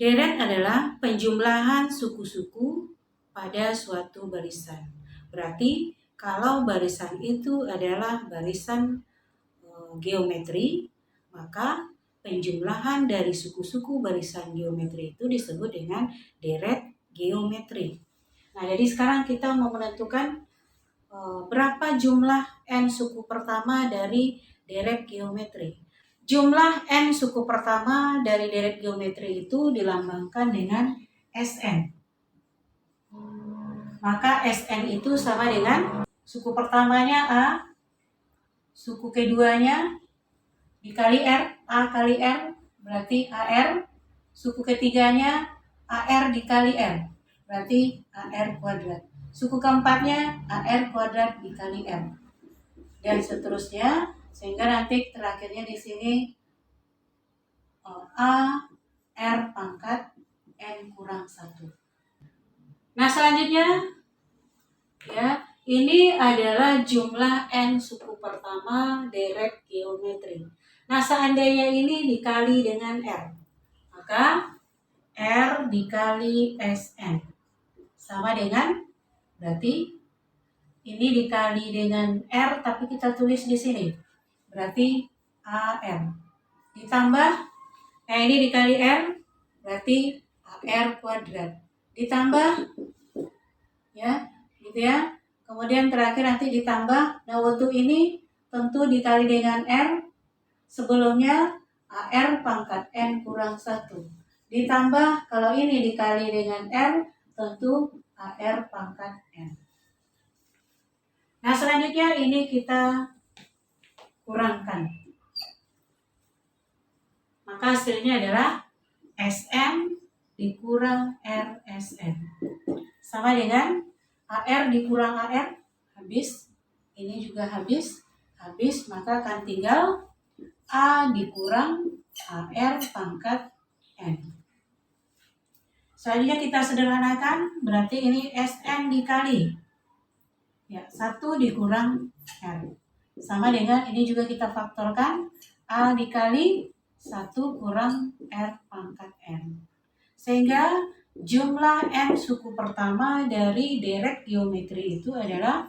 Deret adalah penjumlahan suku-suku pada suatu barisan. Berarti kalau barisan itu adalah barisan geometri, maka penjumlahan dari suku-suku barisan geometri itu disebut dengan deret geometri. Nah, jadi sekarang kita mau menentukan berapa jumlah n suku pertama dari deret geometri. Jumlah n suku pertama dari deret geometri itu dilambangkan dengan Sn. Maka Sn itu sama dengan suku pertamanya A, suku keduanya dikali R, A kali R berarti AR, suku ketiganya AR dikali R berarti AR kuadrat. Suku keempatnya AR kuadrat dikali R. Dan seterusnya, sehingga nanti terakhirnya di sini A R pangkat N kurang 1. Nah, selanjutnya ya, ini adalah jumlah N suku pertama deret geometri. Nah, seandainya ini dikali dengan R, maka R dikali Sn sama dengan, berarti ini dikali dengan R tapi kita tulis di sini. Berarti AR. Ditambah, ini dikali R berarti AR kuadrat. Ditambah, ya, gitu ya. Kemudian terakhir nanti ditambah. Nah, untuk ini tentu dikali dengan R. Sebelumnya AR pangkat N kurang 1. Ditambah, kalau ini dikali dengan R, tentu AR pangkat N. Nah, selanjutnya ini kita kurangkan. Maka hasilnya adalah Sn dikurang Rsn. Sama dengan AR dikurang AR, habis. Ini juga habis. Habis, maka akan tinggal A dikurang AR pangkat N. Selanjutnya kita sederhanakan, berarti ini Sn dikali. Ya, 1 dikurang R. Sama dengan ini juga kita faktorkan, A dikali 1 kurang R pangkat N. Sehingga jumlah N suku pertama dari deret geometri itu adalah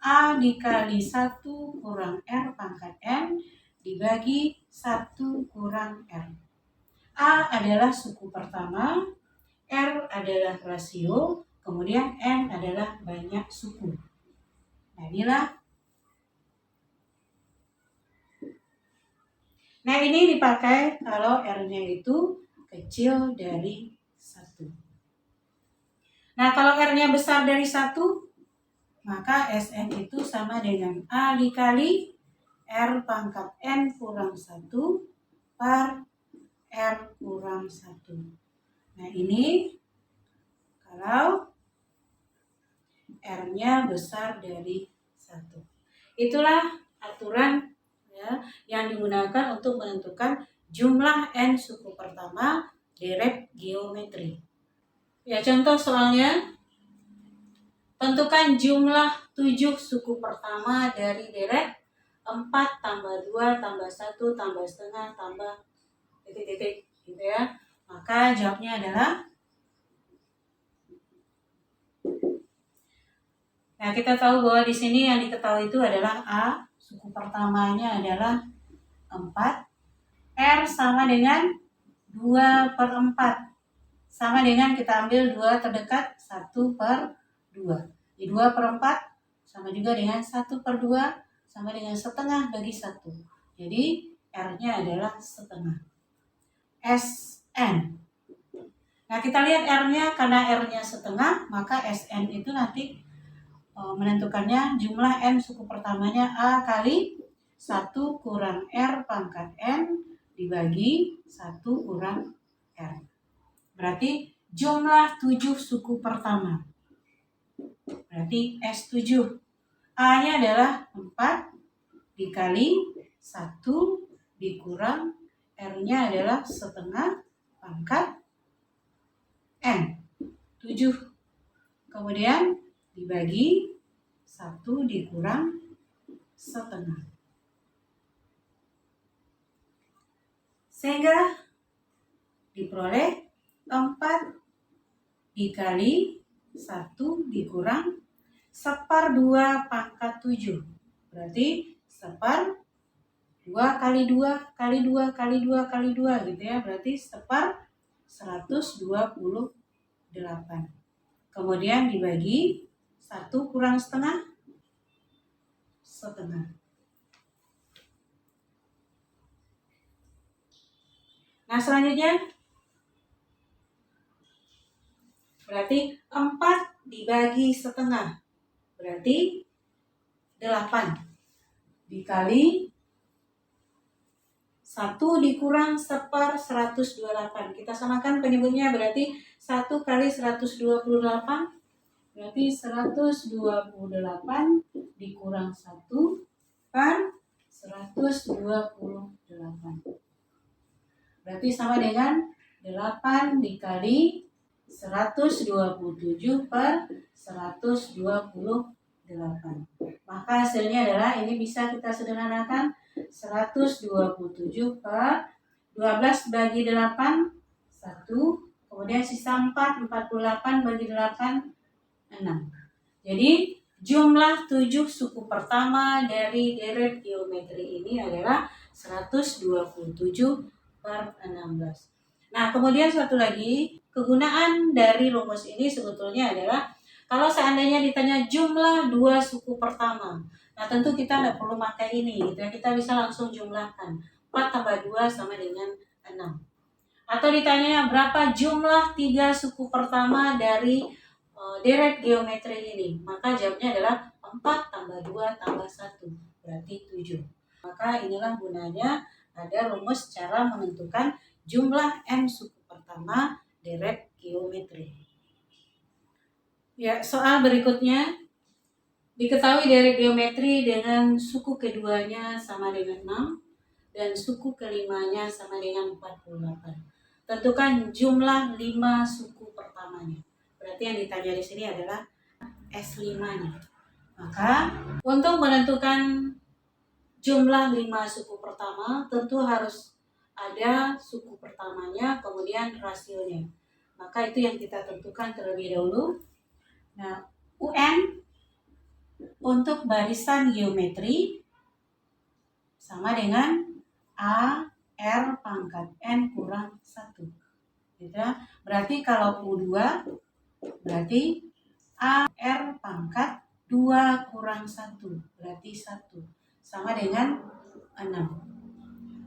A dikali 1 kurang R pangkat N dibagi 1 kurang R. A adalah suku pertama, R adalah rasio, kemudian N adalah banyak suku. Nah, inilah. Nah, ini dipakai kalau R-nya itu kecil dari 1. Nah, kalau R-nya besar dari 1, maka Sn itu sama dengan A dikali R pangkat N kurang 1 per R kurang 1. Nah, ini kalau R-nya besar dari 1. Itulah aturan ya, yang digunakan untuk menentukan jumlah N suku pertama deret geometri. Ya, contoh soalnya, tentukan jumlah 7 suku pertama dari deret 4 tambah 2 tambah 1 tambah setengah tambah titik-titik gitu ya. Maka jawabnya adalah, nah, kita tahu bahwa di sini yang diketahui itu adalah A, suku pertamanya adalah 4, R sama dengan 2 per 4, sama dengan kita ambil 2 terdekat 1 per 2. Jadi 2 per 4 sama juga dengan 1 per 2 sama dengan setengah bagi 1. Jadi R-nya adalah setengah. Sn. Nah, kita lihat R-nya, karena R-nya setengah, maka Sn itu nanti menentukannya jumlah N suku pertamanya A kali 1 kurang R pangkat N dibagi 1 kurang R. Berarti jumlah 7 suku pertama. Berarti S7. A-nya adalah 4 dikali 1 dikurang R-nya adalah setengah pangkat N. 7. Kemudian dibagi 1 dikurang setengah. Sehingga diperoleh 4 dikali 1 dikurang 1/2 pangkat 7. Berarti 1/2 kali 2 kali 2 kali 2 kali 2 gitu ya. Berarti 1/128. Kemudian dibagi 1 kurang setengah. Nah selanjutnya berarti 4 dibagi setengah. Berarti 8 dikali 1 dikurang 1/128. Kita samakan penyebutnya, berarti 1 kali 128. Berarti 128 dikurang 1 per 128. Berarti sama dengan 8 dikali 127 per 128. Maka hasilnya adalah, ini bisa kita sederhanakan, 127 per 12 bagi 8, 1. Kemudian sisa 4, 48 bagi 8, 6. Jadi jumlah 7 suku pertama dari deret geometri ini adalah 127 per 16. Nah, kemudian satu lagi, kegunaan dari rumus ini sebetulnya adalah kalau seandainya ditanya jumlah 2 suku pertama. Nah, tentu kita tidak perlu pakai ini gitu ya. Kita bisa langsung jumlahkan. 4 tambah 2 sama dengan 6. Atau ditanya berapa jumlah 3 suku pertama dari deret geometri ini. Maka jawabnya adalah 4 tambah 2 tambah 1. Berarti 7. Maka inilah gunanya ada rumus cara menentukan jumlah n suku pertama deret geometri. Ya, soal berikutnya. Diketahui deret geometri dengan suku keduanya sama dengan 6 dan suku kelimanya sama dengan 48. Tentukan jumlah 5 suku pertamanya. Berarti yang ditanya di sini adalah S5-nya. Maka untuk menentukan jumlah 5 suku pertama tentu harus ada suku pertamanya, kemudian rasionya. Maka itu yang kita tentukan terlebih dahulu. Nah, UN untuk barisan geometri sama dengan A R pangkat N kurang 1. Gitu. Berarti kalau U2 berarti A R pangkat 2 kurang 1. Berarti 1. Sama dengan 6.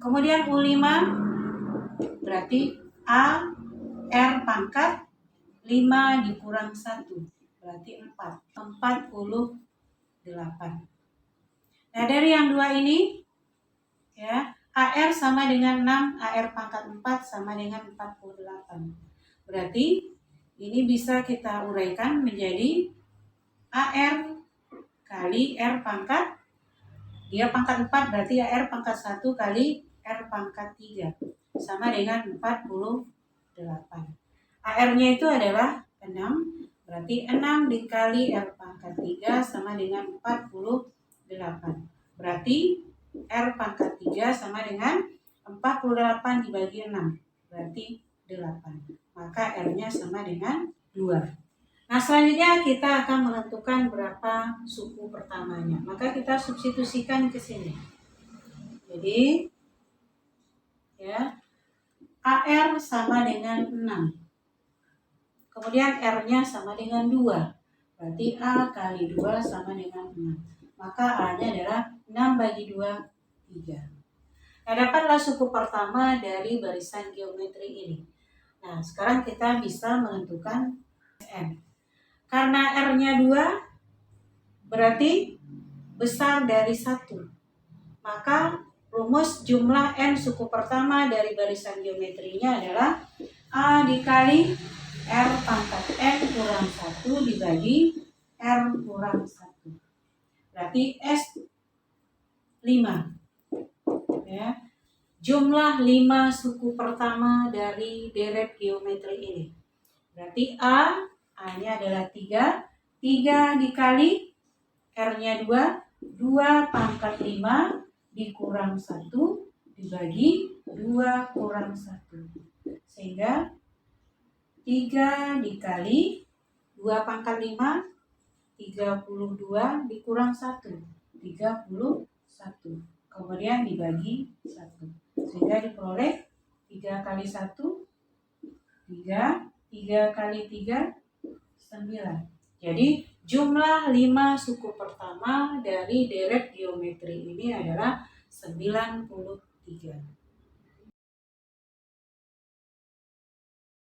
Kemudian U5 berarti A R pangkat 5 dikurang 1. Berarti 4. 48. Nah, dari yang dua ini ya, AR sama dengan 6, AR pangkat 4 sama dengan 48. Berarti ini bisa kita uraikan menjadi AR kali R pangkat, dia pangkat 4 berarti AR pangkat 1 kali R pangkat 3 sama dengan 48. AR-nya itu adalah 6, berarti 6 dikali R pangkat 3 sama dengan 48. Berarti R pangkat 3 sama dengan 48 dibagi 6. Berarti 8. Maka R-nya sama dengan 2. Nah, selanjutnya kita akan menentukan berapa suku pertamanya. Maka kita substitusikan ke sini. Jadi, ya, AR sama dengan 6. Kemudian R-nya sama dengan 2. Berarti A kali 2 sama dengan 6. Maka A-nya adalah 6 bagi 2, 3. Nah, dapatlah suku pertama dari barisan geometri ini. Nah, sekarang kita bisa menentukan N. Karena R-nya 2, berarti besar dari 1. Maka rumus jumlah N suku pertama dari barisan geometrinya adalah A dikali R pangkat N kurang 1 dibagi R kurang 1. Berarti S5. Ya. Jumlah 5 suku pertama dari deret geometri ini. Berarti A-nya adalah 3. 3 dikali R-nya 2. 2 pangkat 5 dikurang 1 dibagi 2 kurang 1. Sehingga 3 dikali 2 pangkat 5, 32 dikurang 1, 31. Kemudian dibagi 1. Sehingga diperoleh 3 kali 1, 3. 3 kali 3, 9. Jadi jumlah 5 suku pertama dari deret geometri ini adalah 93.